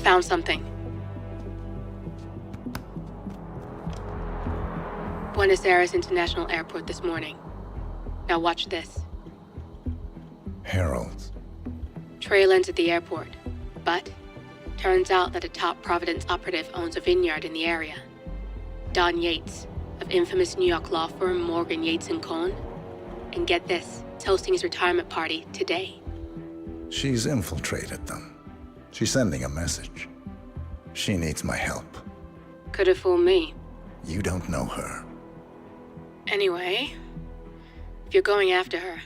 found something. Buenos Aires International Airport this morning. Now watch this. Heralds. Trail ends at the airport, but turns out that a top Providence operative owns a vineyard in the area. Don Yates, of infamous New York law firm Morgan, Yates & Cohn. And get this, it's hosting his retirement party today. She's infiltrated them. She's sending a message. She needs my help. Could have fooled me. You don't know her. Anyway, if you're going after her,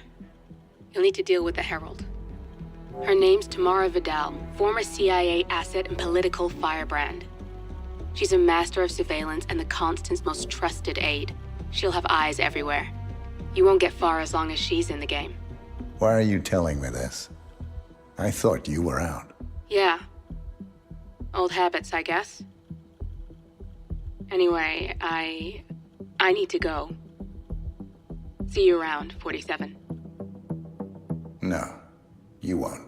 you'll need to deal with the Herald. Her name's Tamara Vidal, former CIA asset and political firebrand. She's a master of surveillance and the Constant's most trusted aide. She'll have eyes everywhere. You won't get far as long as she's in the game. Why are you telling me this? I thought you were out. Yeah. Old habits, I guess. Anyway, I need to go. See you around, 47. No, you won't.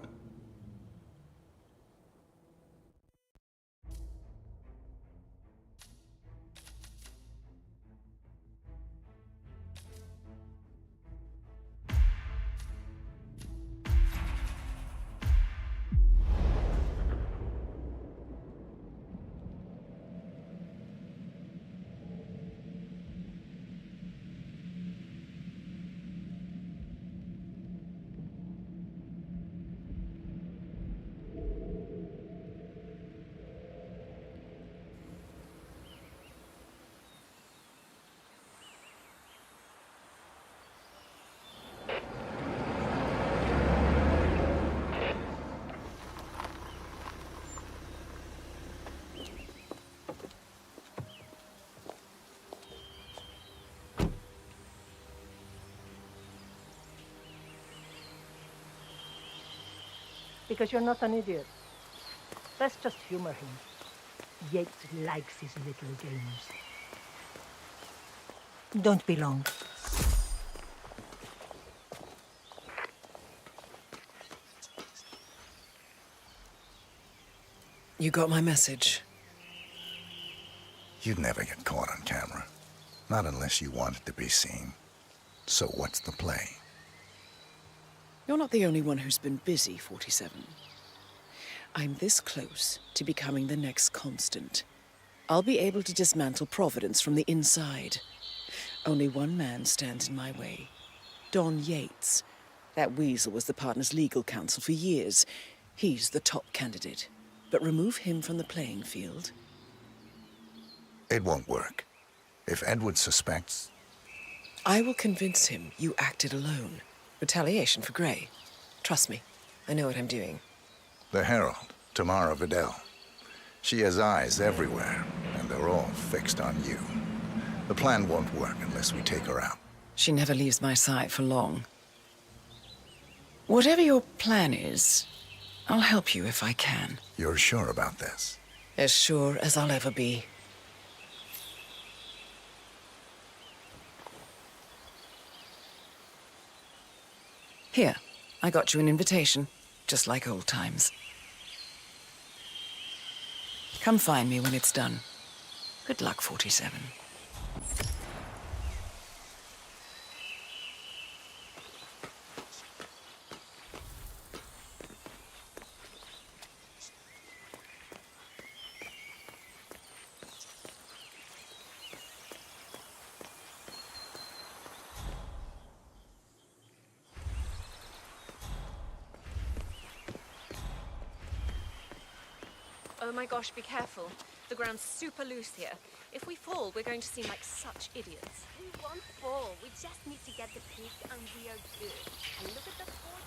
Because you're not an idiot. Let's just humor him. Yates likes his little games. Don't be long. You got my message. You'd never get caught on camera. Not unless you wanted to be seen. So what's the play? You're not the only one who's been busy, 47. I'm this close to becoming the next Constant. I'll be able to dismantle Providence from the inside. Only one man stands in my way. Don Yates. That weasel was the partner's legal counsel for years. He's the top candidate. But remove him from the playing field. It won't work. If Edward suspects... I will convince him you acted alone. Retaliation for Grey. Trust me, I know what I'm doing. The Herald, Tamara Vidal. She has eyes everywhere, and they're all fixed on you. The plan won't work unless we take her out. She never leaves my side for long. Whatever your plan is, I'll help you if I can. You're sure about this? As sure as I'll ever be. Here, I got you an invitation, just like old times. Come find me when it's done. Good luck, 47. Oh my gosh, be careful. The ground's super loose here. If we fall, we're going to seem like such idiots. We won't fall. We just need to get the peak and we are good. And look at the 40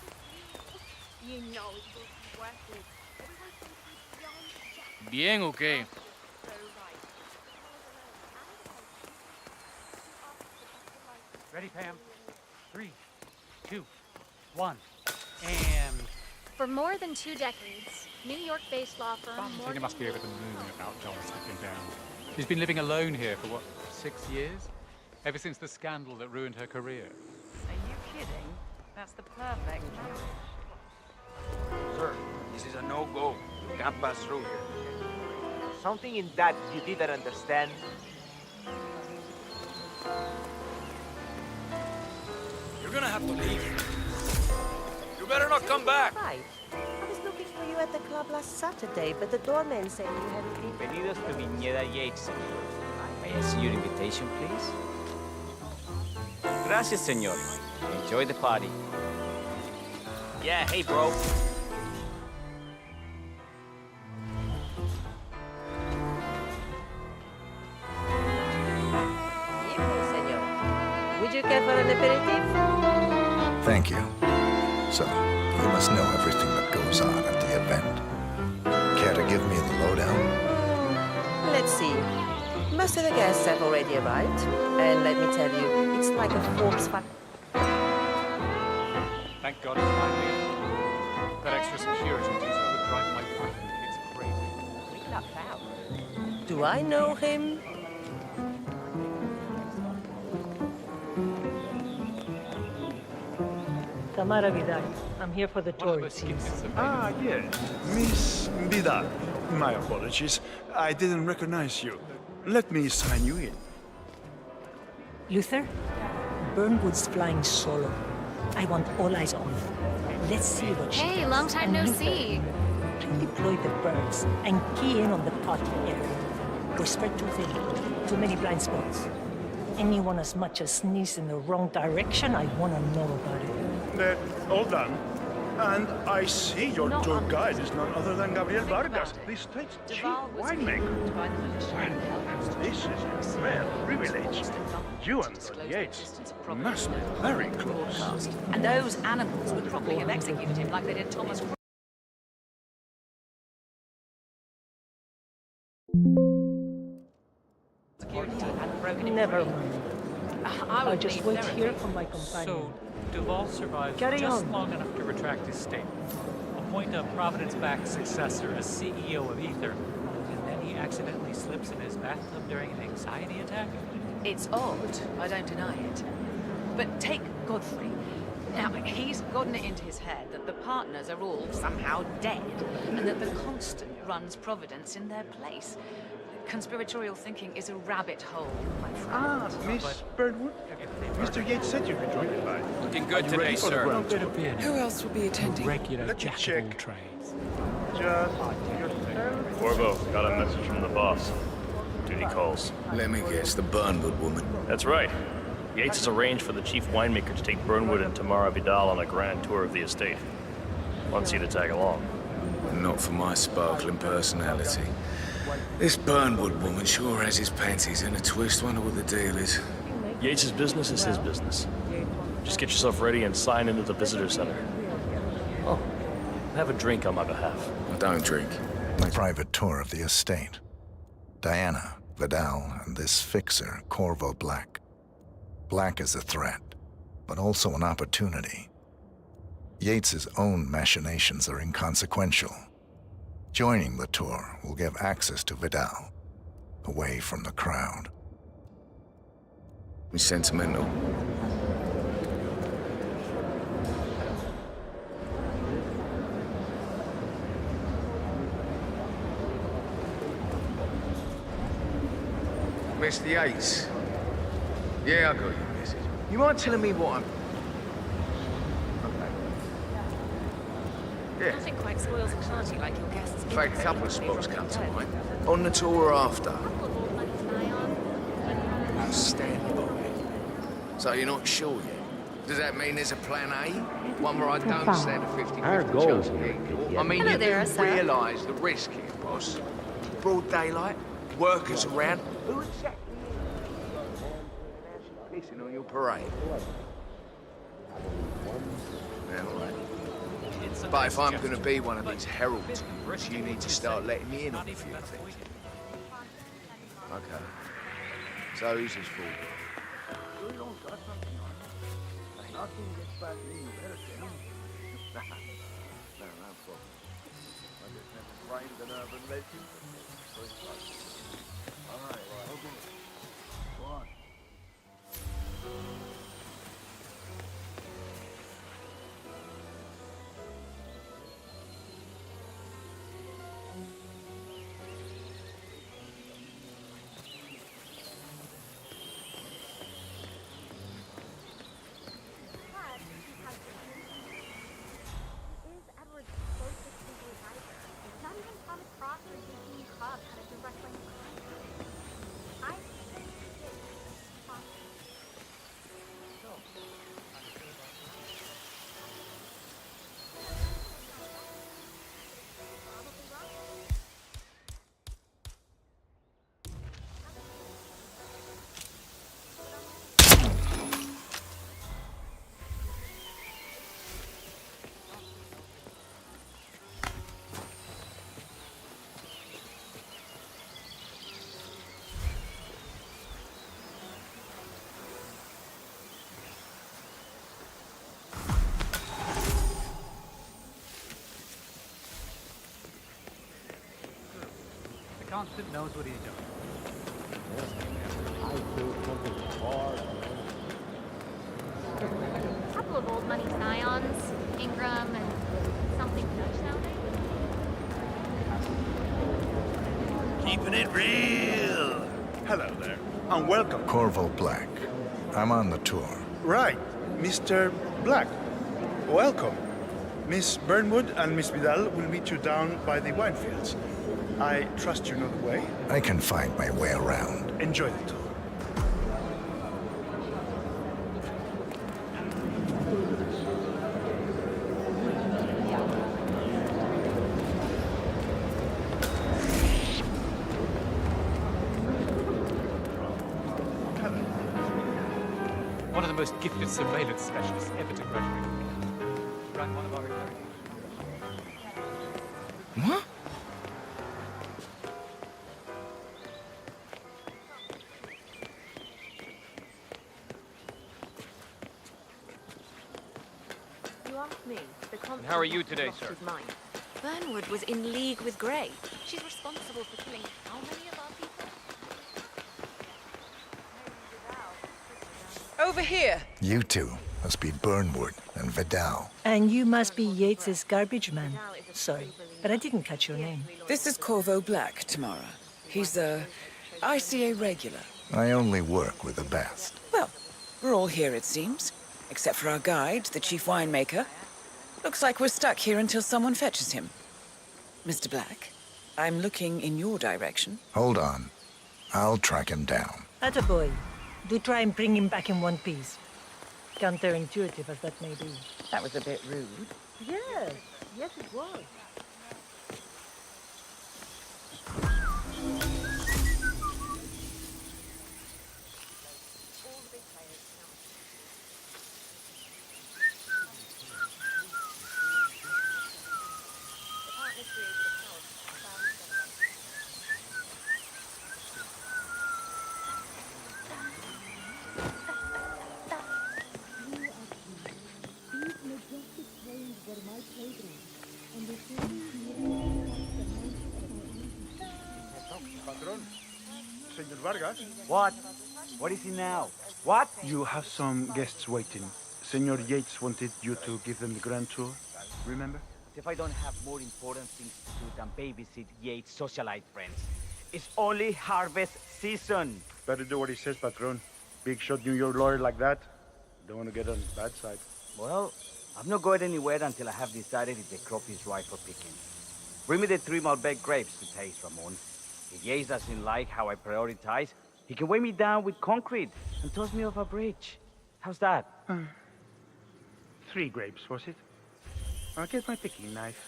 view. You know it will be worth it. Everyone's going to be beyond just... Bien, ¿o qué? So right. Ready, Pam? 3, 2, 1, and... For more than 2 decades, New York-based law firm I think Morgan... it must be over the moon about John stepping down. She's been living alone here for, what, 6 years? Ever since the scandal that ruined her career. Are you kidding? That's the perfect marriage. Sir, this is a no-go. can't pass through here. Something in that you didn't understand? You're gonna have to leave. You better not come back. Right. I was looking for you at the club last Saturday, but the doorman said you hadn't been. Bienvenidos to Viñeda Yates, señor. May I see your invitation, please? Gracias, señor. Enjoy the party. Yeah, hey, bro. Evening, senor. Would you care for an aperitif? Thank you. So, you must know everything that goes on at the event. Care to give me the lowdown? Let's see. Most of the guests have already arrived, and let me tell you, it's like a Volkswagen. Thank God it's my me. That extra security detail would drive my fucking kids crazy. Do I know him? Tamara Vidal. I'm here for the tour, it seems. Ah, yes. Miss Vidal. My apologies. I didn't recognize you. Let me sign you in. Luther, Burnwood's flying solo. I want all eyes on her. Let's see what she Hey, does. long time And no Luther, see. Deploy the birds and key in on the party area. We're spread too thin. Too many blind spots. Anyone as much as sneeze in the wrong direction, I want to know about it. All done. And I see your tour guide is none other than Gabriel Vargas, the state's chief winemaker. Well, this is a rare privilege. You and Lord Yates must be very close. And those animals would probably have executed him like they did Thomas. Security hadn't broken him Never free. mind. I would I'll just be wait very here for my companion. So, Duval survives Carry just on. long enough to retract his statement, appoint a Providence-backed successor as CEO of Ether, and then he accidentally slips in his bathtub during an anxiety attack? It's odd, I don't deny it. But take Godfrey. Now, he's gotten it into his head that the partners are all somehow dead, and that the Constant runs Providence in their place. Conspiratorial thinking is a rabbit hole, my friend. Ah, Miss Burnwood? Mr. Yates said you'd be joining by. Looking good today, sir. Who else will be attending? Regular Let me jack check. of all trades. Just yourself. Corvo, got a message from the boss. Duty calls. Let me guess, the Burnwood woman. That's right. Yates has arranged for the chief winemaker to take Burnwood and Tamara Vidal on a grand tour of the estate. Wants you to tag along. Not for my sparkling personality. This Burnwood woman sure has his panties in a twist. Wonder what the deal is. Yates' business is his business. Just get yourself ready and sign into the visitor center. Oh, have a drink on my behalf. I don't drink. A private tour of the estate. Diana, Vidal, and this fixer, Corvo Black. Black is a threat, but also an opportunity. Yates's own machinations are inconsequential. Joining the tour will give access to Vidal, away from the crowd. He's sentimental. Mr. Yates. Yeah, I got your message. You mind telling me what I'm... Yeah. Nothing quite spoils a party like your guests. In fact, a couple of spots come to mind. On the tour or after. Stand by. So you're not sure yet? Does that mean there's a plan A? One where I don't stand a 50-50 chance of getting caught? I mean, Hello you there, do sir. realise the risk here, boss. Broad daylight, workers around. Who exactly is pissing on your parade? Yeah, all right. But if I'm going to be one of these heralds, you need to start letting me in on a few things. Okay. So who's this for? Constant knows what he's doing. A couple of old money scions, Ingram and something Dutch sounding. Keeping it real. Hello there, and welcome. Corvo Black. I'm on the tour. Right, Mr. Black. Welcome. Miss Burnwood and Miss Vidal will meet you down by the wine fields. I trust you know the way. I can find my way around. Enjoy the tour. One of the most gifted surveillance specialists ever to graduate. Ran one of our interrogators. What? You asked me. The constant how are you today, lost sir? his mind. Burnwood was in league with Grey. She's responsible for killing how many of our people? Over here! You two must be Burnwood and Vidal. And you must be Yates's garbage man. Sorry, but I didn't catch your name. This is Corvo Black, Tamara. He's a ICA regular. I only work with the best. Well, we're all here, it seems. Except for our guide, the chief winemaker. Looks like we're stuck here until someone fetches him. Mr. Black, I'm looking in your direction. Hold on. I'll track him down. Attaboy. Do try and bring him back in one piece. Counterintuitive as that may be. That was a bit rude. Yes, yes it was. Patron, Senor Vargas. What? What is he now? What? You have some guests waiting. Senor Yates wanted you to give them the grand tour. Remember? If I don't have more important things to do than babysit Yates' socialite friends. It's only harvest season. Better do what he says, Patron. Big shot New York lawyer like that. Don't want to get on his bad side. Well, I'm not going anywhere until I have decided if the crop is ripe for picking. Bring me the 3 Malbec grapes to taste, Ramon. If Yates doesn't like how I prioritize, he can weigh me down with concrete and toss me off a bridge. How's that? 3 grapes, was it? I'll get my picking knife.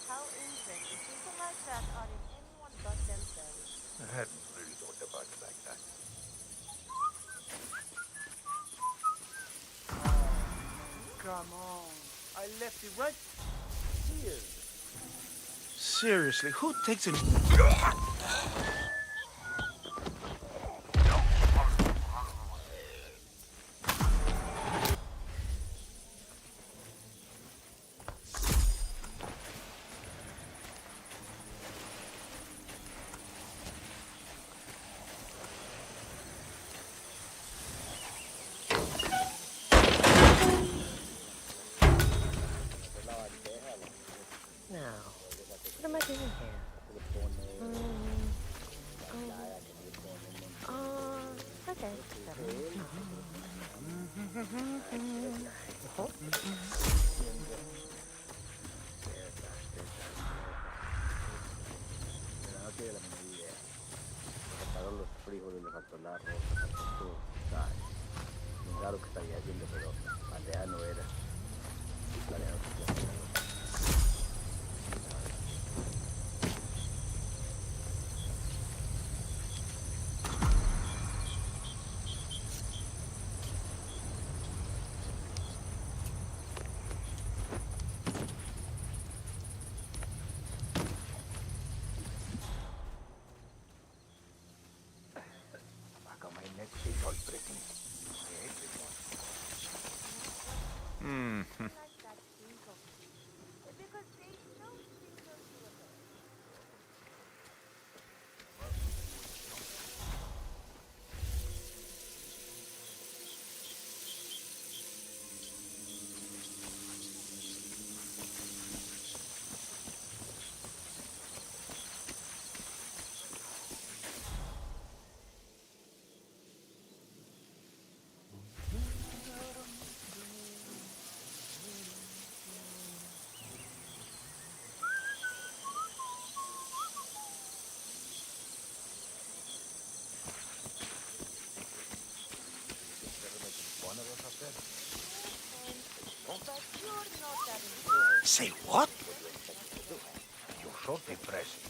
How interesting. People like that are in anyone but themselves. I hadn't really thought about it like that. Come on. I left it right here. Seriously, who takes it? Now, what am I doing here? Okay. Los frijoles, le faltó la arroz, le faltó todo. Claro que estaría haciendo, pero bandeja no era. Say what? You're so depressing.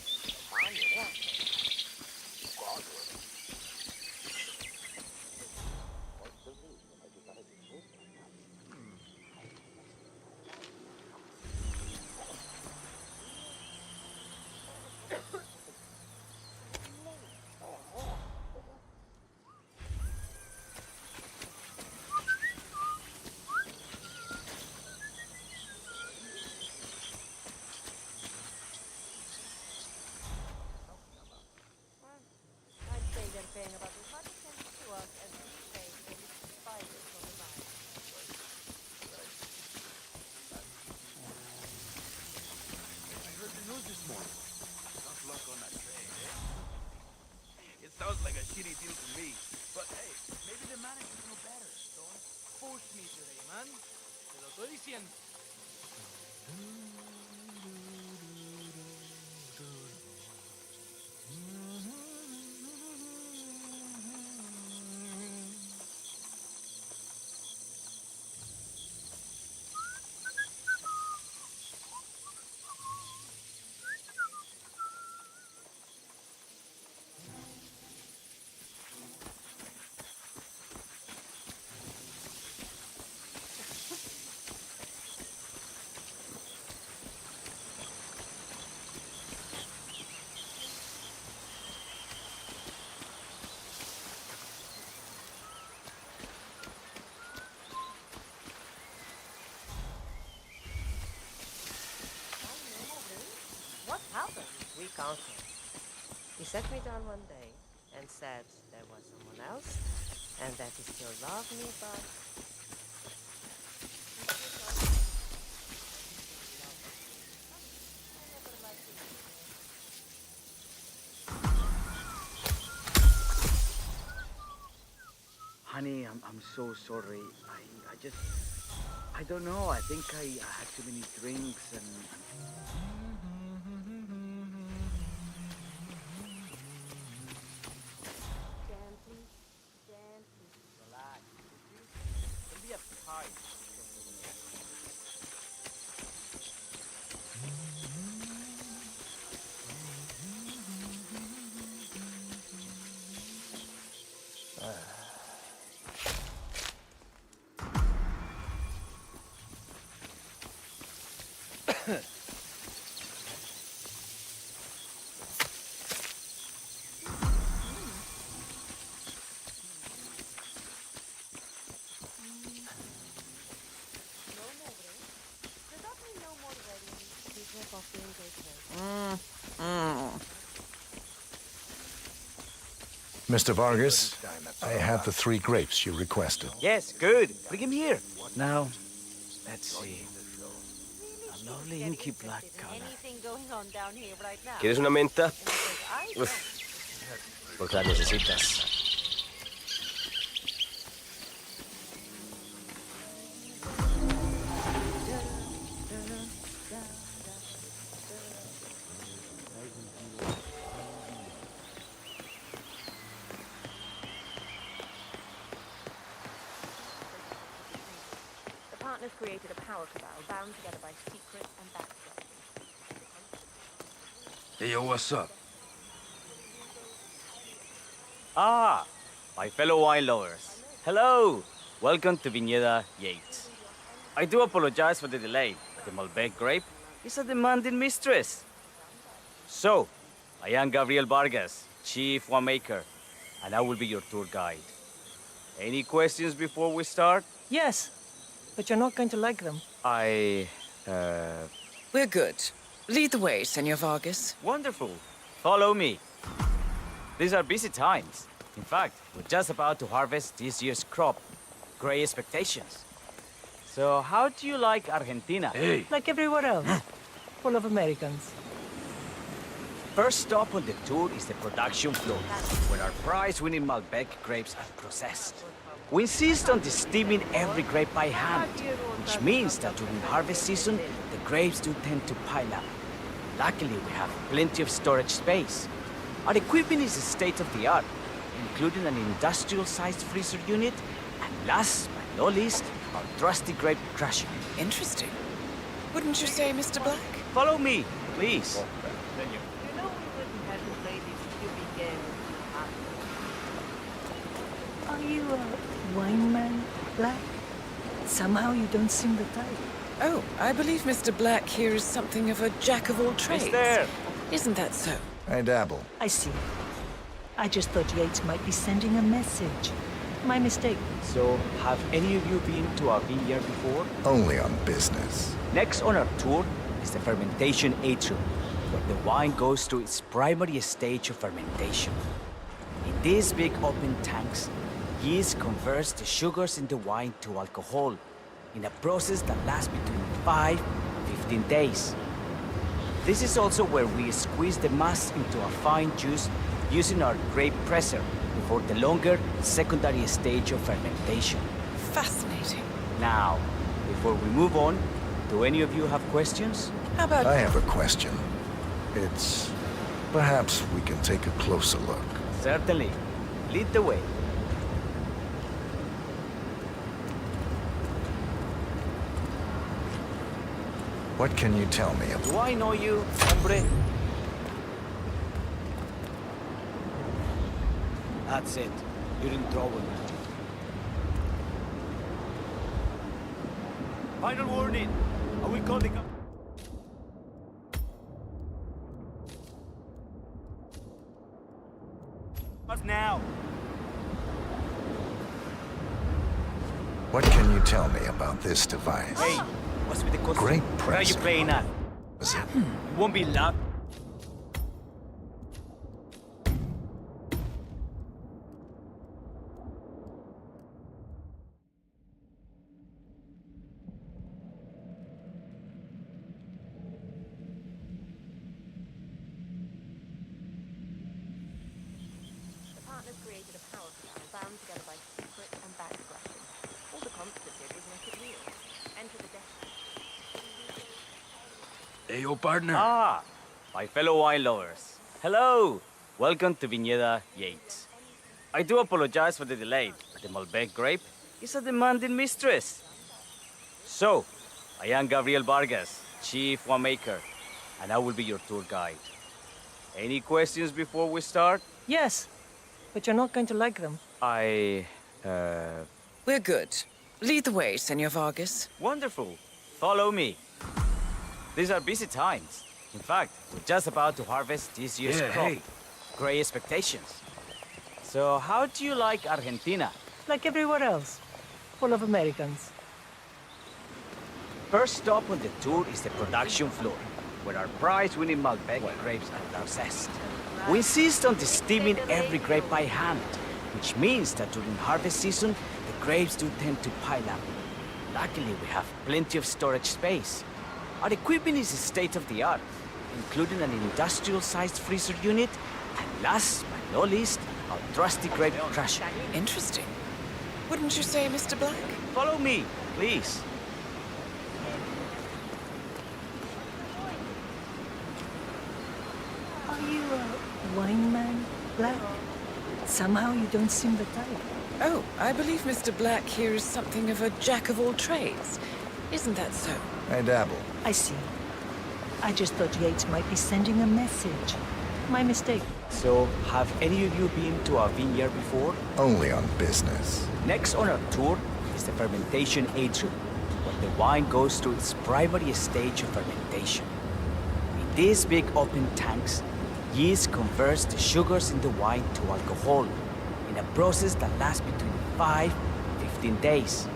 I'd say they're paying about as much attention to us as we pay to the spiders on the vine. I heard the news this morning. Tough luck on that train, eh? It sounds like a shitty deal to me. But hey, maybe the managers know better. Don't force me today, man. Te lo estoy diciendo. What happened? We can't tell. He sat me down one day and said there was someone else and that he still loved me, but... Honey, I'm so sorry. I don't know. I think I had too many drinks and... Gently, gently. Relax. Don't be uptight. Mr. Vargas, I have the 3 grapes you requested. Yes, good. Bring him here. Now, let's see. A lovely inky black color. Anything going on down here right now? ¿Quieres una menta? I Uf, porque la necesitas. The partners created a power cabal bound together by secret and backdrop. Hey, yo, what's up? Ah, my fellow wine lovers. Hello. Welcome to Viñeda Yates. I do apologize for the delay, but the Malbec grape is a demanding mistress. So, I am Gabriel Vargas, Chief Winemaker, and I will be your tour guide. Any questions before we start? Yes, but you're not going to like them. We're good. Lead the way, Senor Vargas. Wonderful. Follow me. These are busy times. In fact, we're just about to harvest this year's crop. Great expectations. So, how do you like Argentina? Hey! Like everywhere else. Full of Americans. First stop on the tour is the production floor, where our prize-winning Malbec grapes are processed. We insist on steaming every grape by hand, which means that during harvest season, the grapes do tend to pile up. Luckily, we have plenty of storage space. Our equipment is state-of-the-art, including an industrial-sized freezer unit, and last but not least, our trusty grape crusher. Interesting. Wouldn't you say, Mr. Black? Follow me, please. You know we wouldn't have to play this stupid game with Are you a wine man, Black? Somehow you don't seem the type. Oh, I believe Mr. Black here is something of a jack of all trades. Mister! Isn't that so? I dabble. I see. I just thought Yates might be sending a message. My mistake. So, have any of you been to a vineyard before? Only on business. Next on our tour is the fermentation atrium, where the wine goes through its primary stage of fermentation. In these big open tanks, yeast converts the sugars in the wine to alcohol in a process that lasts between 5 and 15 days. This is also where we squeeze the mass into a fine juice using our grape presser before the longer secondary stage of fermentation. Fascinating. Now, before we move on, do any of you have questions? How about... I have a question. It's... perhaps we can take a closer look. Certainly. Lead the way. What can you tell me about... Do I know you, hombre? That's it. You're in trouble. Final warning. I will call the... Us now. What can you tell me about this device? Hey, what's with the costume? Great Where are you presser. playing at? Is it? You won't be loud. The partners created a power plant bound together by secret and backslashing. All the constant did was make it real. Enter the destiny. Hey, yo, partner. Ah, my fellow wine lovers. Hello. Welcome to Viñeda Yates. I do apologize for the delay. The Malbec grape is a demanding mistress. So, I am Gabriel Vargas, Chief Winemaker, and I will be your tour guide. Any questions before we start? Yes, but you're not going to like them. We're good. Lead the way, Senor Vargas. Wonderful. Follow me. These are busy times. In fact, we're just about to harvest this year's crop. Hey. Great expectations. So, how do you like Argentina? Like everywhere else. Full of Americans. First stop on the tour is the production floor, where our prize-winning Malbec grapes are processed. We insist on steaming every grape by hand, which means that during harvest season, the grapes do tend to pile up. Luckily, we have plenty of storage space. Our equipment is state-of-the-art, including an industrial-sized freezer unit, and last but not least, our trusty grape crusher. Interesting. Wouldn't you say, Mr. Black? Follow me, please. Are you a wine man, Black? Somehow you don't seem the type. Oh, I believe Mr. Black here is something of a jack of all trades. Isn't that so? I dabble. I see. I just thought Yates might be sending a message. My mistake. So, have any of you been to a vineyard before? Only on business. Next on our tour is the fermentation atrium, where the wine goes through its primary stage of fermentation. In these big open tanks, yeast converts the sugars in the wine to alcohol in a process that lasts between 5 and 15 days.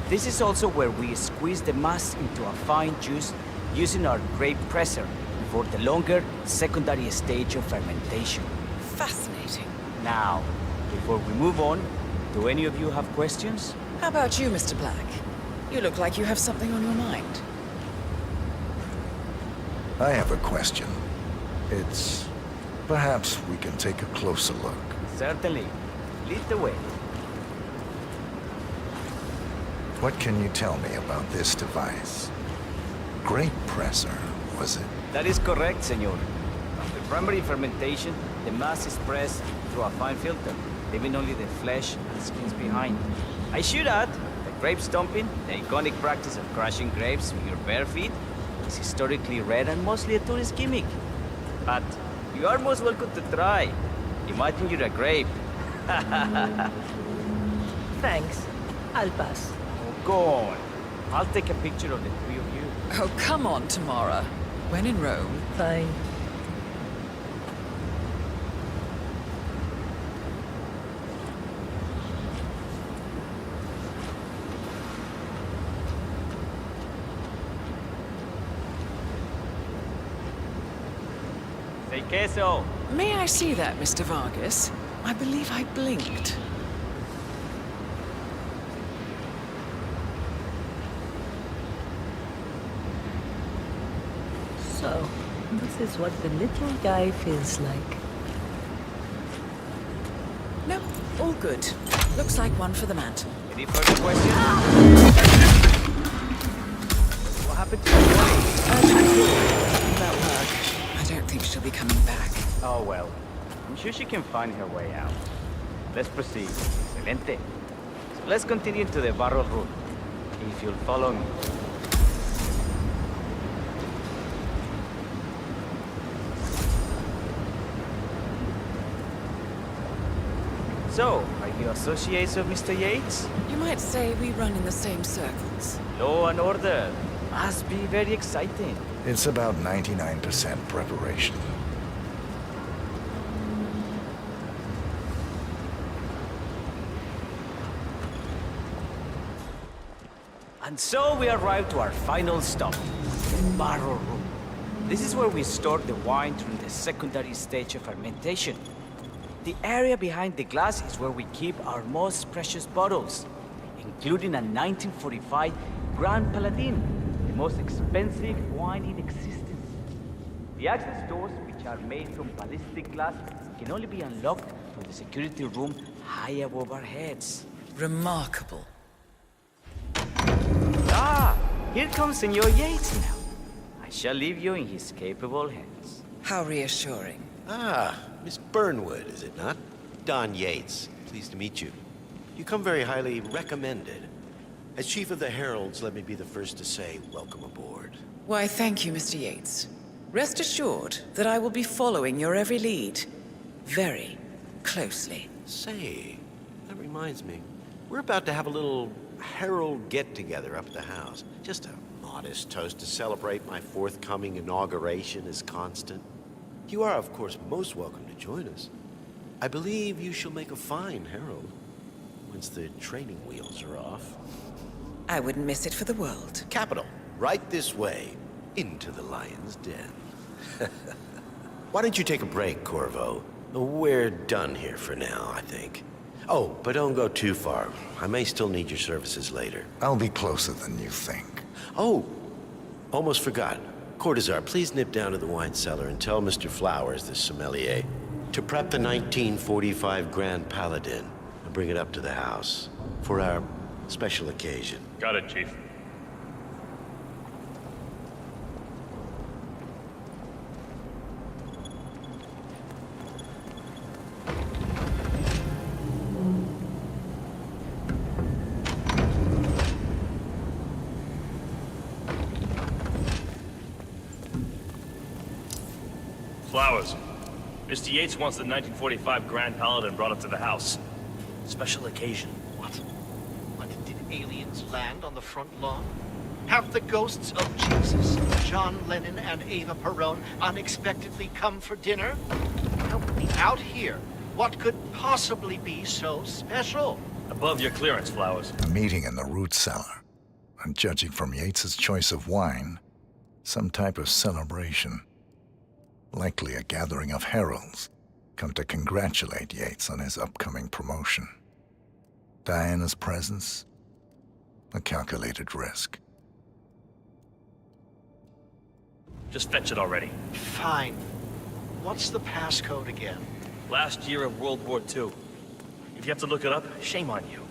This is also where we squeeze the mass into a fine juice using our grape presser before the longer secondary stage of fermentation. Fascinating. Now, before we move on, do any of you have questions? How about you, Mr. Black? You look like you have something on your mind. I have a question. It's... perhaps we can take a closer look. Certainly. Lead the way. What can you tell me about this device? Grape presser, was it? That is correct, senor. After primary fermentation, the mass is pressed through a fine filter, leaving only the flesh and skins behind. I should add, the Grape stomping, the iconic practice of crushing grapes with your bare feet, is historically rare and mostly a tourist gimmick. But you are most welcome to try. Imagine you're a grape. Thanks. I'll pass. Oh, go on. I'll take a picture of the three of you. Oh, come on, Tamara. When in Rome. Fine. Say queso. May I see that, Mr. Vargas? I believe I blinked. So, this is what the little guy feels like. No, all good. Looks like one for the mantle. Any further questions? What happened to your That work. I don't think she'll be coming back. Oh well. I'm sure she can find her way out. Let's proceed. Excelente. So let's continue to the barrel route. If you'll follow me. So, are you associates of Mr. Yates? You might say we run in the same circles. Law and order. Must be very exciting. It's about 99% preparation. And so we arrive to our final stop, the barrel room. This is where we store the wine during the secondary stage of fermentation. The area behind the glass is where we keep our most precious bottles, including a 1945 Grand Paladin, the most expensive wine in existence. The access doors, which are made from ballistic glass, can only be unlocked from the security room high above our heads. Remarkable. Ah, here comes Senor Yates now. I shall leave you in his capable hands. How reassuring. Ah, Miss Burnwood, is it not? Don Yates, pleased to meet you. You come very highly recommended. As Chief of the Heralds, let me be the first to say welcome aboard. Why, thank you, Mr. Yates. Rest assured that I will be following your every lead. Very closely. Say, that reminds me. We're about to have a little Herald get-together up at the house. Just a modest toast to celebrate my forthcoming inauguration as Constant. You are, of course, most welcome to join us. I believe you shall make a fine Herald, once the training wheels are off. I wouldn't miss it for the world. Capital. Right this way, into the lion's den. Why don't you take a break, Corvo? We're done here for now, I think. Oh, but don't go too far. I may still need your services later. I'll be closer than you think. Oh, almost forgot. Cortazar, please nip down to the wine cellar and tell Mr. Flowers, the sommelier, to prep the 1945 Grand Paladin and bring it up to the house for our special occasion. Got it, Chief. Flowers. Mr. Yates wants the 1945 Grand Paladin brought up to the house. Special occasion. What? Did aliens land on the front lawn? Have the ghosts of Jesus, John Lennon, and Eva Perón unexpectedly come for dinner? Help me out here. What could possibly be so special? Above your clearance, Flowers. A meeting in the root cellar. And judging from Yates's choice of wine, some type of celebration. Likely a gathering of heralds come to congratulate Yates on his upcoming promotion. Diana's presence, a calculated risk. Just fetch it already. Fine. What's the passcode again? Last year of World War II. If you have to look it up, shame on you.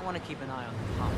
want to keep an eye on the pump.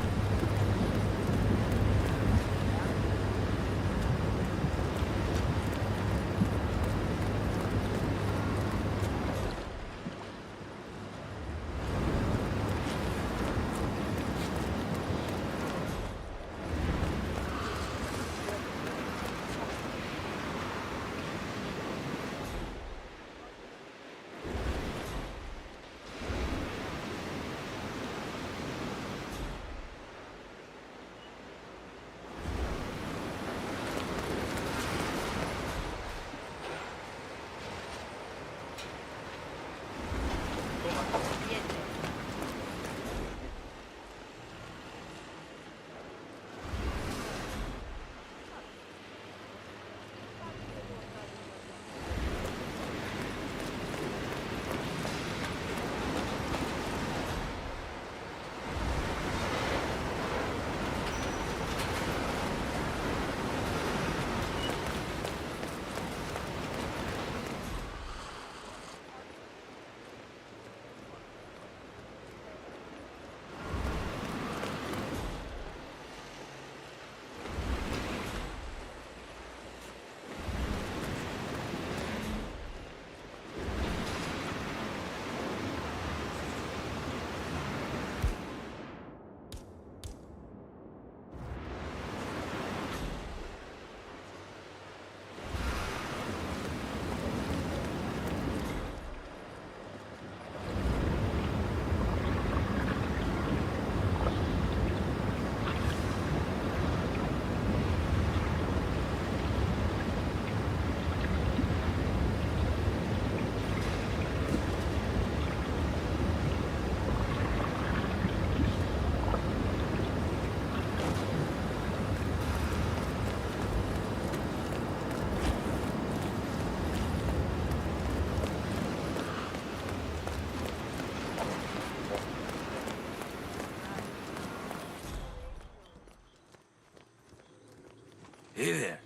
Hey there.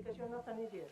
because you're not an idiot.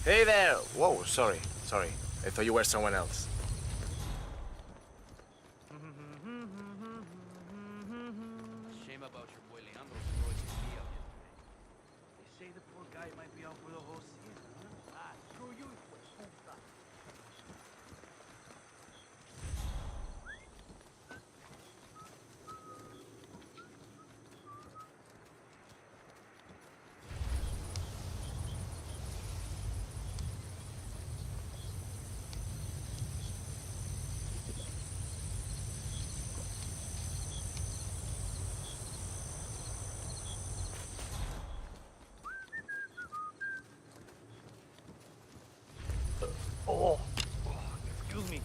Hey there! Whoa, sorry. I thought you were someone else. Shame about your boy Leandro's heroic escape yesterday. They say say the poor guy might be out for the whole season, huh? Ah, screw you, puta. Oh, excuse me.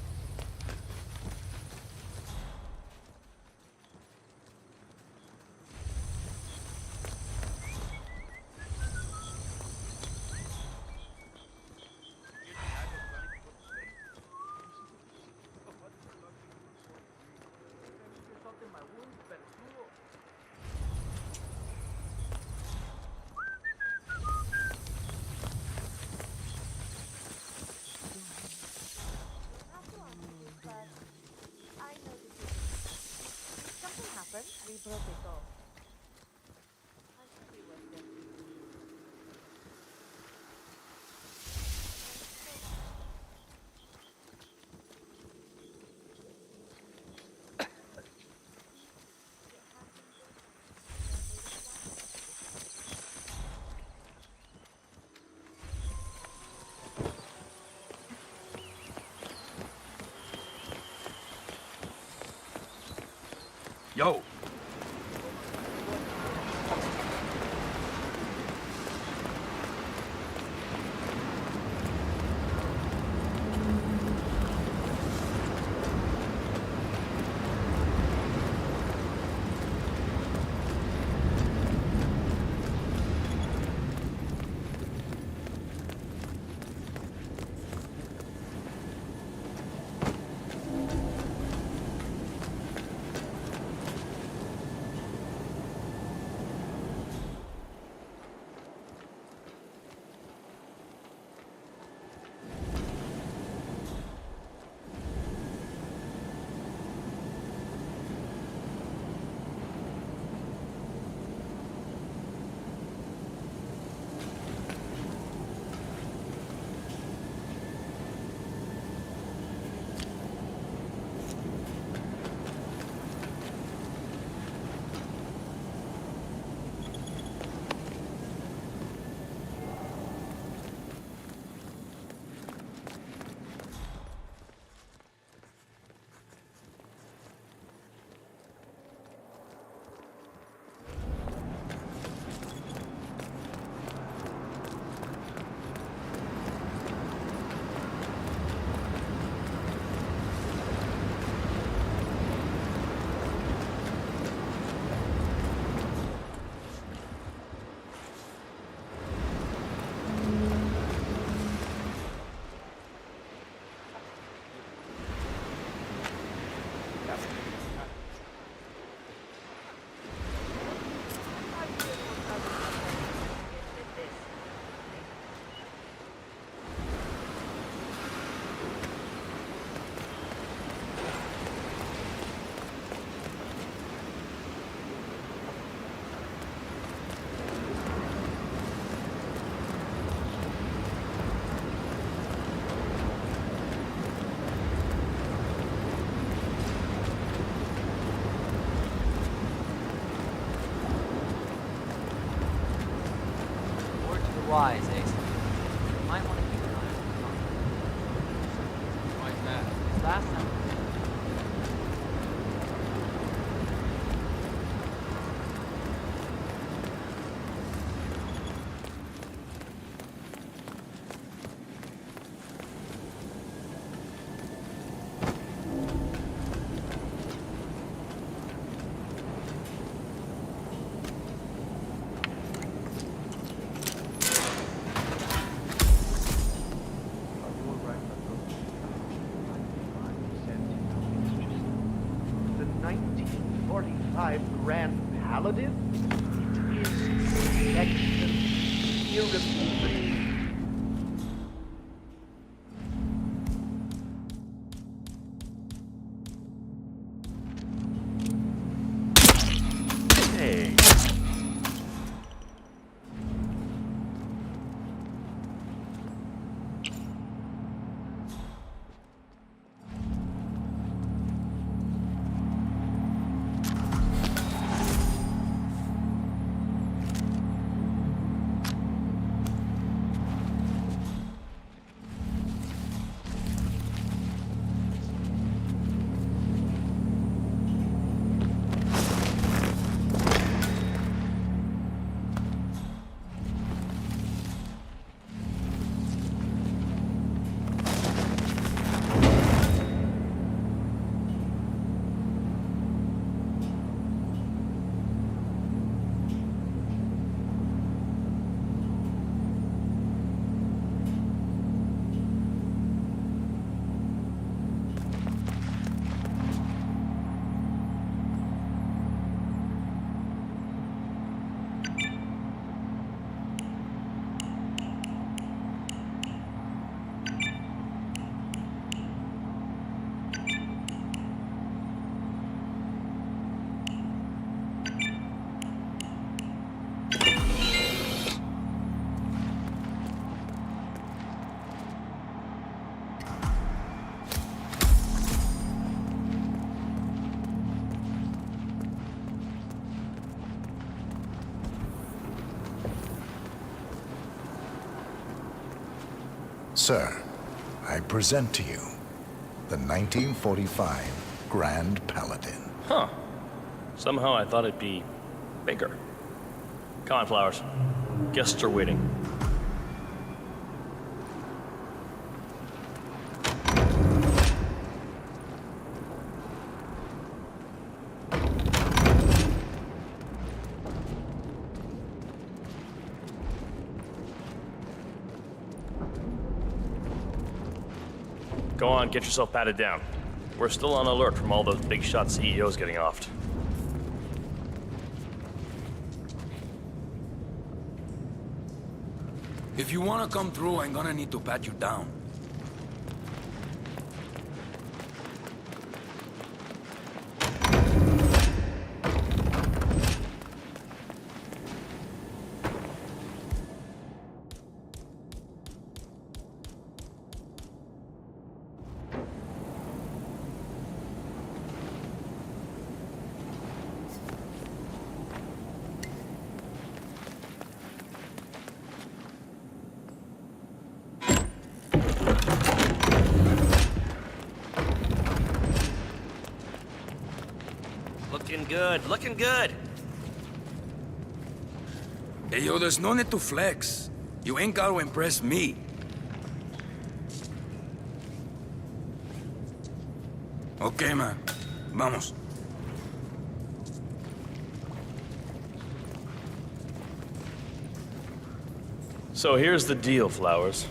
Something happened. We broke it off. I thought we were dead. Yo. Wise, Ace. You might want to keep an eye on the contract. Why is that? His last time. The 1945 Grand Paladin? It is excellent, irremovable. Hey. Sir, I present to you the 1945 Grand Paladin. Huh. Somehow I thought it'd be bigger. Come on, Flowers. Guests are waiting. Go on, get yourself patted down. We're still on alert from all those big shot CEOs getting offed. If you wanna come through, I'm gonna need to pat you down. Looking good, looking good. Hey, yo, there's no need to flex. You ain't gotta impress me. Okay, man. Vamos. So here's the deal, Flowers.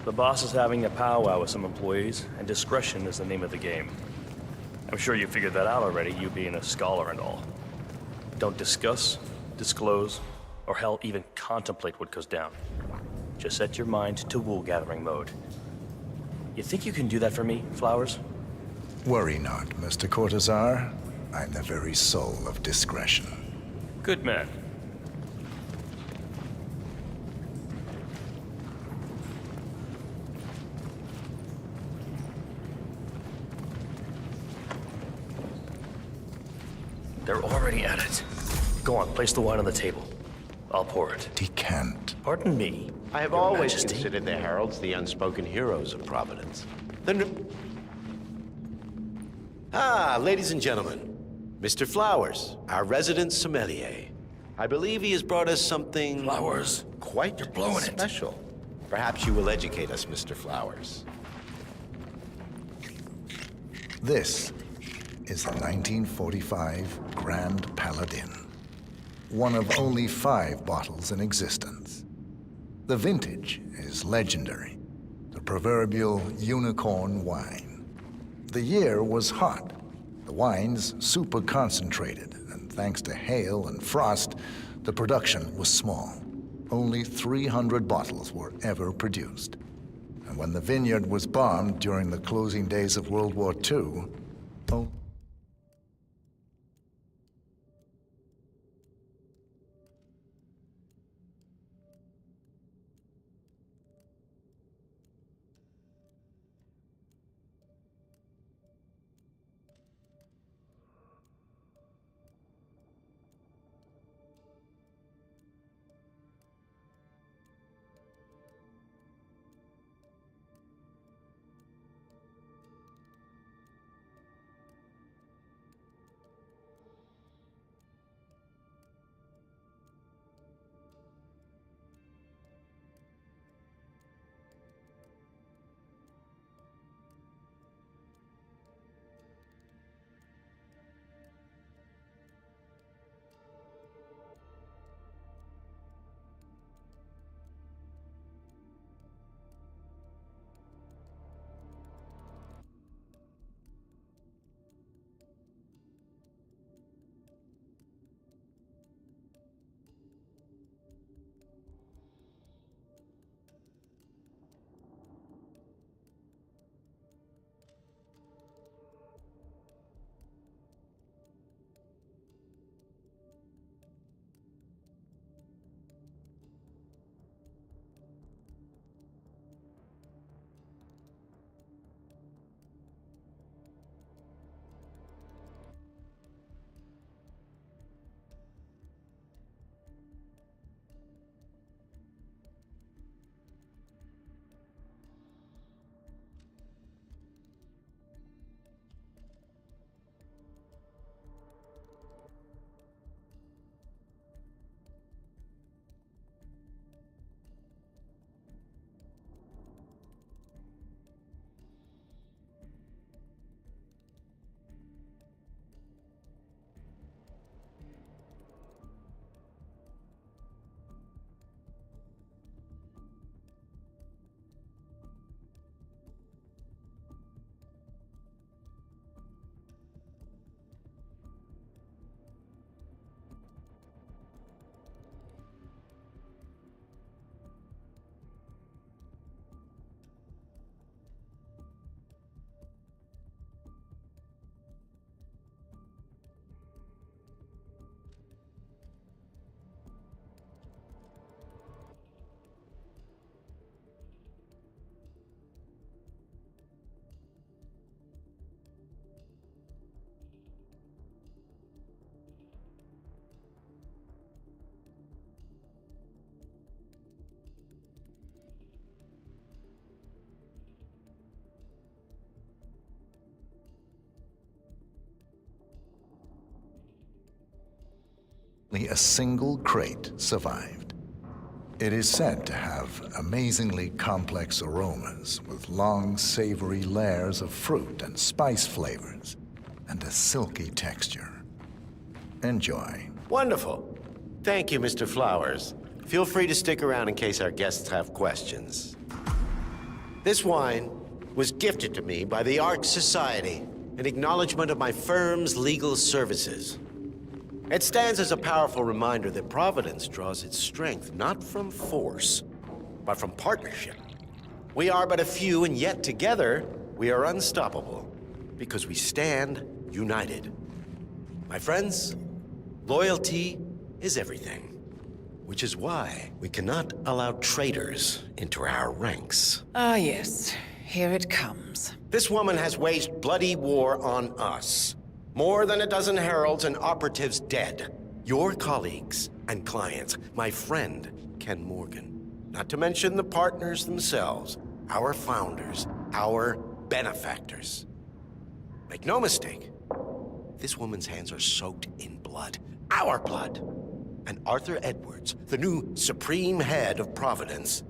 The boss is having a powwow with some employees, and discretion is the name of the game. I'm sure you figured that out already, you being a scholar and all. Don't discuss, disclose, or hell, even contemplate what goes down. Just set your mind to wool-gathering mode. You think you can do that for me, Flowers? Worry not, Mr. Cortazar. I'm the very soul of discretion. Good man. They're already at it. Go on, place the wine on the table. I'll pour it. Decant. Pardon me. I have Your always Majesty. considered the heralds the unspoken heroes of Providence. Ladies and gentlemen, Mr. Flowers, our resident sommelier. I believe he has brought us something... Flowers, quite you're blowing it. special. Perhaps you will educate us, Mr. Flowers. This is the 1945 Grand Paladin. One of only 5 bottles in existence. The vintage is legendary. The proverbial unicorn wine. The year was hot. The wine's super concentrated, and thanks to hail and frost, the production was small. Only 300 bottles were ever produced. And when the vineyard was bombed during the closing days of World War II, only a single crate survived. It is said to have amazingly complex aromas with long, savory layers of fruit and spice flavors and a silky texture. Enjoy. Wonderful. Thank you, Mr. Flowers. Feel free to stick around in case our guests have questions. This wine was gifted to me by the Ark Society in acknowledgement of my firm's legal services. It stands as a powerful reminder that Providence draws its strength not from force, but from partnership. We are but a few, and yet together we are unstoppable because we stand united. My friends, loyalty is everything, which is why we cannot allow traitors into our ranks. Ah, yes. Here it comes. This woman has waged bloody war on us. More than a dozen heralds and operatives dead. Your colleagues and clients, my friend, Ken Morgan. Not to mention the partners themselves, our founders, our benefactors. Make no mistake, this woman's hands are soaked in blood. Our blood. And Arthur Edwards, the new supreme head of Providence,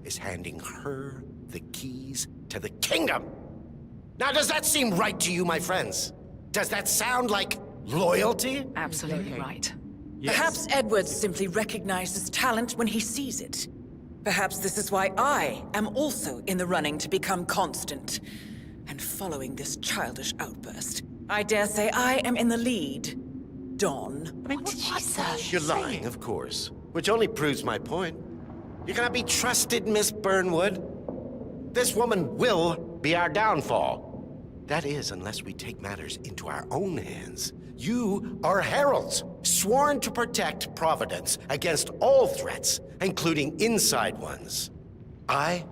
is handing her the keys to the kingdom. Now, does that seem right to you, my friends? Does that sound like loyalty? Absolutely right. Perhaps Edwards simply recognizes talent when he sees it. Perhaps this is why I am also in the running to become constant. And following this childish outburst, I dare say I am in the lead. Dawn. What did she say? You're lying, of course. Which only proves my point. You cannot be trusted, Miss Burnwood. This woman will be our downfall. That is, unless we take matters into our own hands. You are heralds, sworn to protect Providence against all threats, including inside ones. I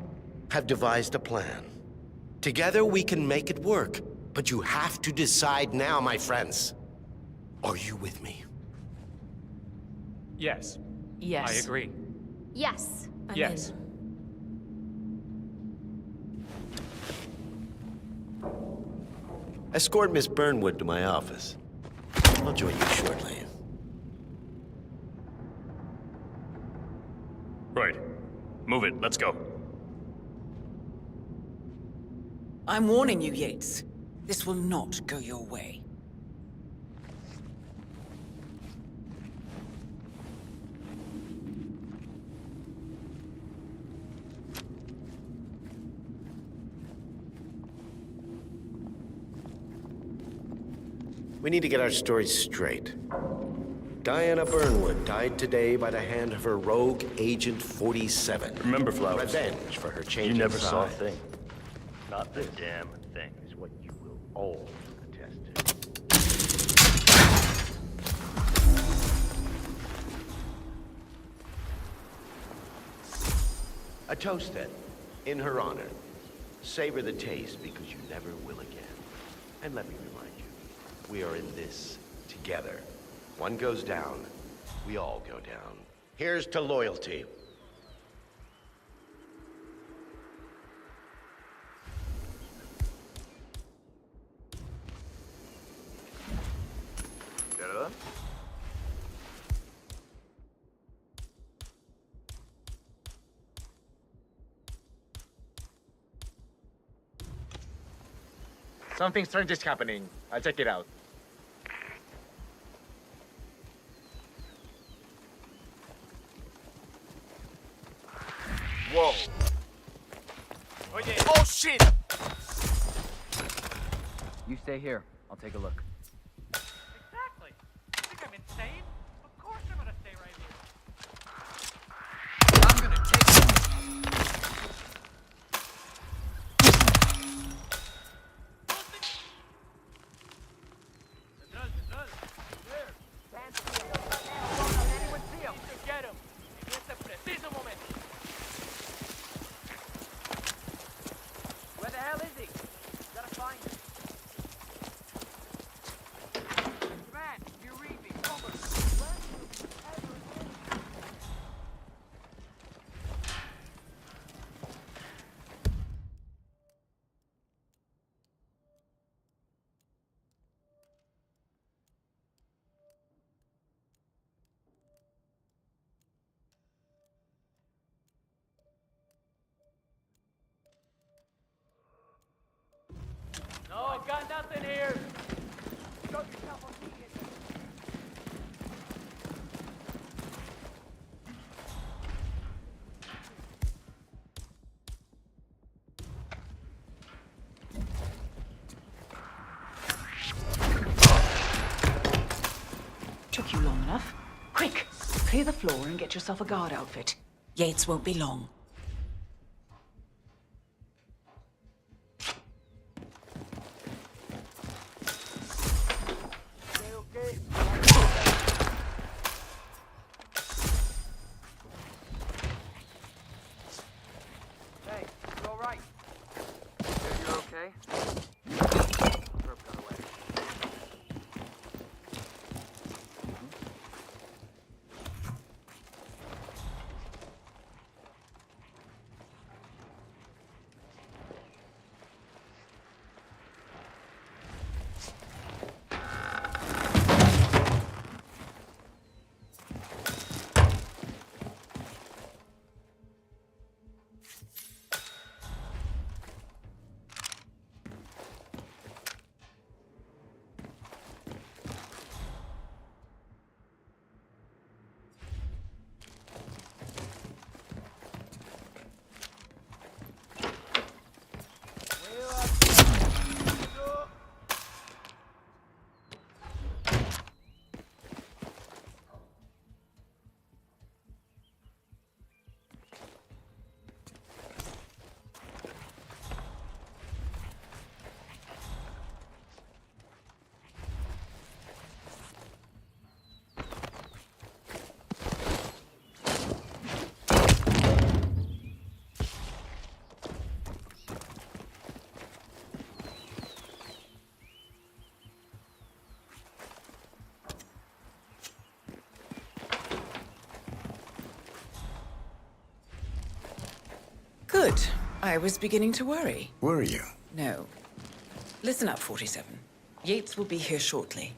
have devised a plan. Together we can make it work, but you have to decide now, my friends. Are you with me? Yes. Yes. I agree. Yes. Yes. Escort Miss Burnwood to my office. I'll join you shortly. Right. Move it. Let's go. I'm warning you, Yates. This will not go your way. We need to get our stories straight. Diana Burnwood died today by the hand of her rogue Agent 47. Remember, Flowers. Revenge for her change. You never of saw a side. thing. Not the damn thing. Is what you will all attest to. A toast, then, in her honor. Savor the taste because you never will again. And let me remind you, we are in this together. One goes down, we all go down. Here's to loyalty. Get it done? Something strange is happening. I'll check it out. Whoa. Oh shit! You stay here. I'll take a look. Exactly. You think I'm insane? Of course I'm gonna stay right here. I'm gonna take Get him. En este preciso momento. Where the hell is he? Gotta find him. nothing here. Got yourself a ticket. Took you long enough. Quick! Clear the floor and get yourself a guard outfit. Yates won't be long. Okay. Hey, you all right? You're okay? Rope got away. Good. I was beginning to worry. Were you? No. Listen up, 47. Yates will be here shortly.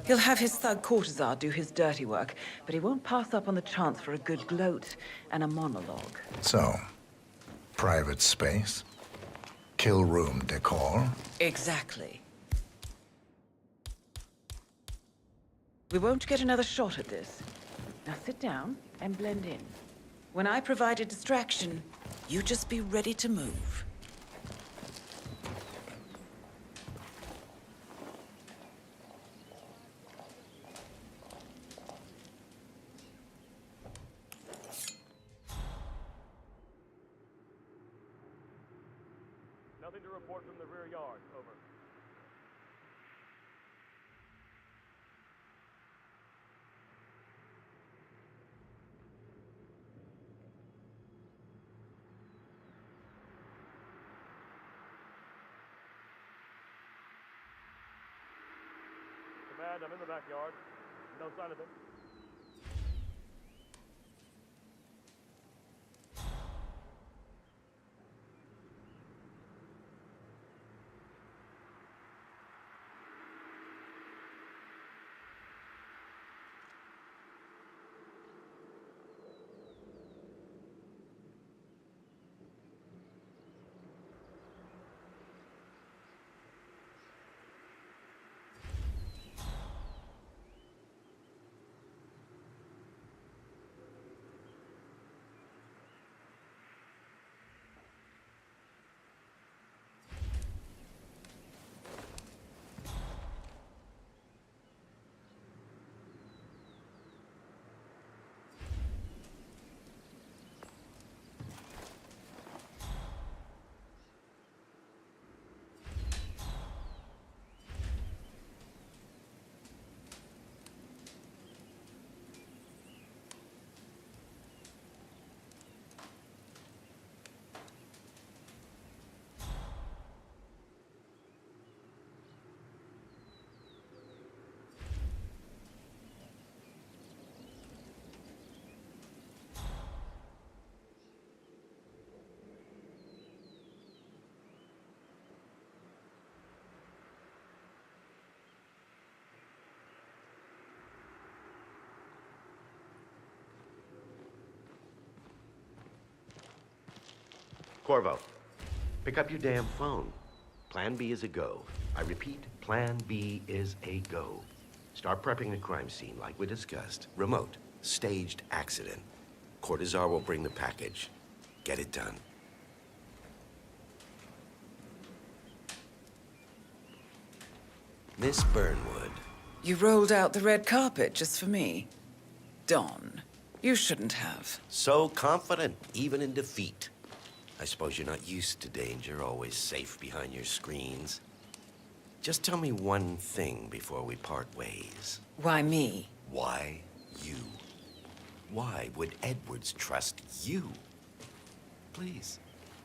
He'll have his thug courtesan do his dirty work, but he won't pass up on the chance for a good gloat and a monologue. So, private space? Kill room decor? Exactly. We won't get another shot at this. Now sit down and blend in. When I provide a distraction, you just be ready to move. Nothing to report from the rear yard. Over. Command, I'm in the backyard. No sign of him. Corvo, pick up your damn phone. Plan B is a go. I repeat, plan B is a go. Start prepping the crime scene like we discussed. Remote, staged accident. Cortazar will bring the package. Get it done. Miss Burnwood. You rolled out the red carpet just for me. Don, you shouldn't have. So confident, even in defeat. I suppose you're not used to danger, always safe behind your screens. Just tell me one thing before we part ways. Why me? Why you? Why would Edwards trust you? Please.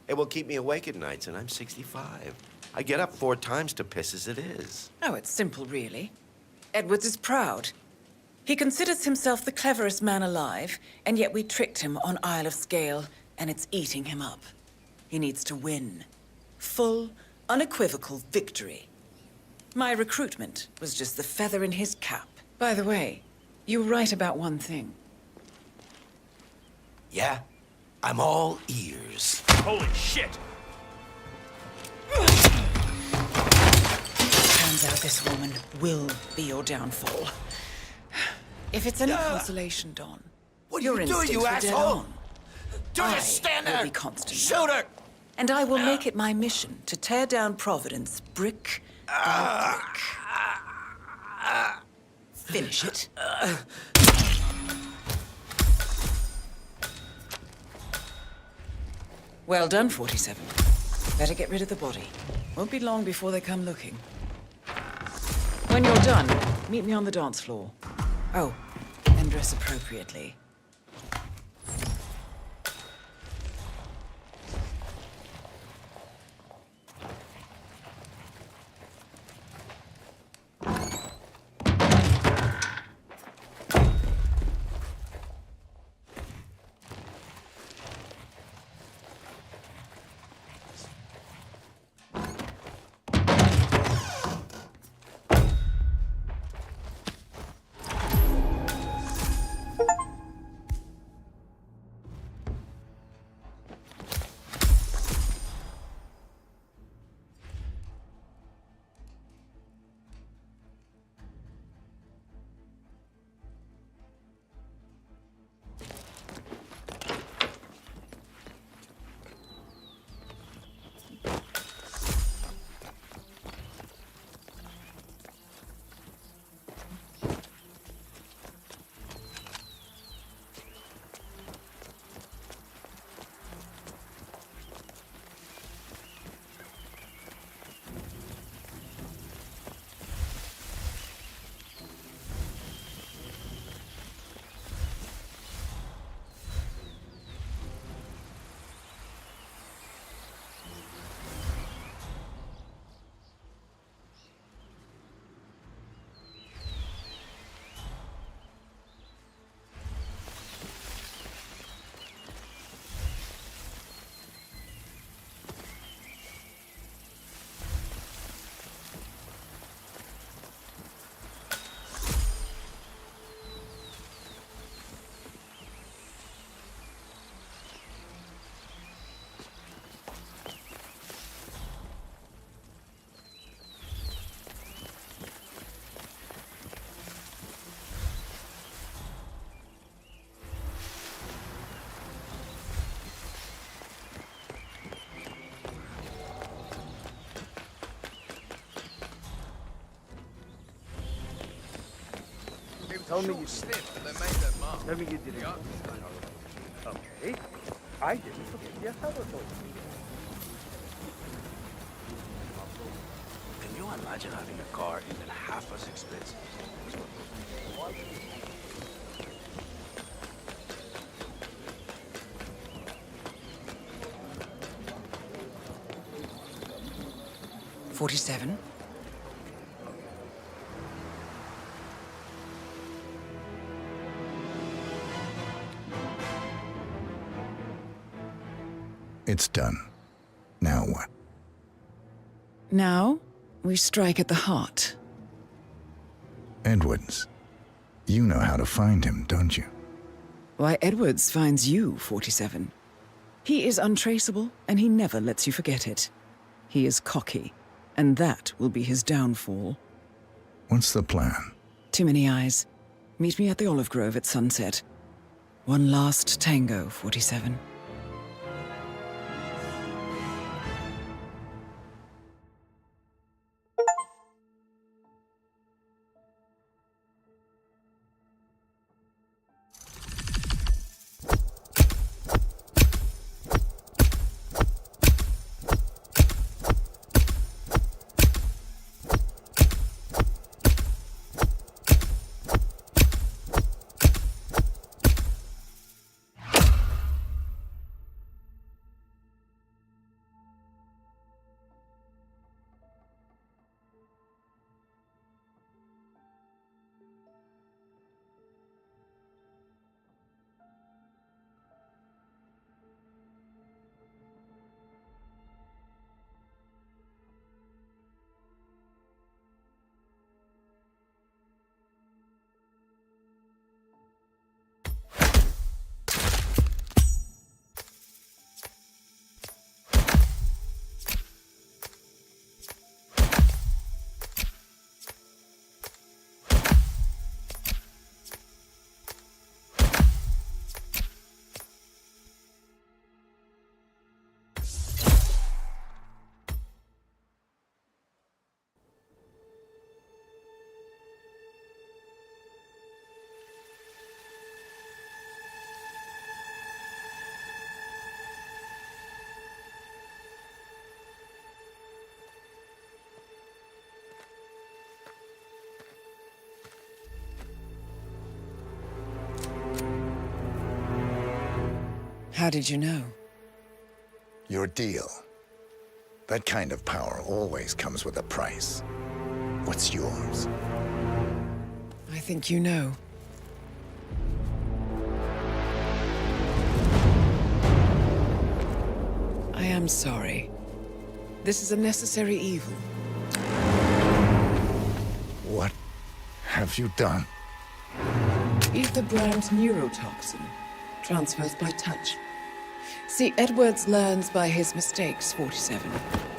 It will keep me awake at nights, and I'm 65. I get up 4 times to piss as it is. Oh, it's simple, really. Edwards is proud. He considers himself the cleverest man alive, and yet we tricked him on Isle of Scale, and it's eating him up. He needs to win. Full, unequivocal victory. My recruitment was just the feather in his cap. By the way, you were right about one thing. Yeah? I'm all ears. Holy shit! Turns out this woman will be your downfall. If it's any consolation, Don, what your are you doing, instincts you were dead asshole? on. Don't stand there! Will be constant. Shoot her! And I will make it my mission to tear down Providence brick by brick. Finish it. Well done, 47. Better get rid of the body. Won't be long before they come looking. When you're done, meet me on the dance floor. Oh, and dress appropriately. Tell me you slipped and they made that mark. Tell me you didn't. Okay. I didn't forget your telephone. Can you imagine having a car even half as expensive? What? 47. It's done. Now what? Now, we strike at the heart. Edwards. You know how to find him, don't you? Why, Edwards finds you, 47. He is untraceable, and he never lets you forget it. He is cocky, And that will be his downfall. What's the plan? Too many eyes. Meet me at the olive grove at sunset. One last tango, 47. How did you know? Your deal. That kind of power always comes with a price. What's yours? I think you know. I am sorry. This is a necessary evil. What have you done? Ether brand neurotoxin transfers by touch. See, Edwards learns by his mistakes, 47.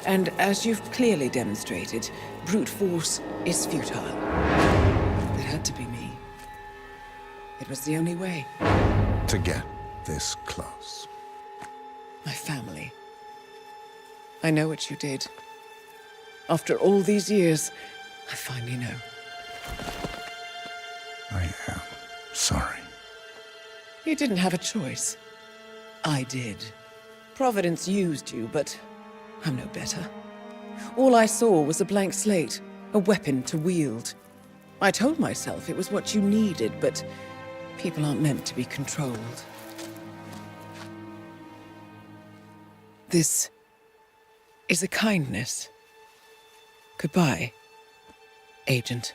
And as you've clearly demonstrated, brute force is futile. It had to be me. It was the only way. To get this close. My family. I know what you did. After all these years, I finally know. I am sorry. You didn't have a choice. I did. Providence used you, but I'm no better. All I saw was a blank slate, a weapon to wield. I told myself it was what you needed, but people aren't meant to be controlled. This is a kindness. Goodbye, Agent.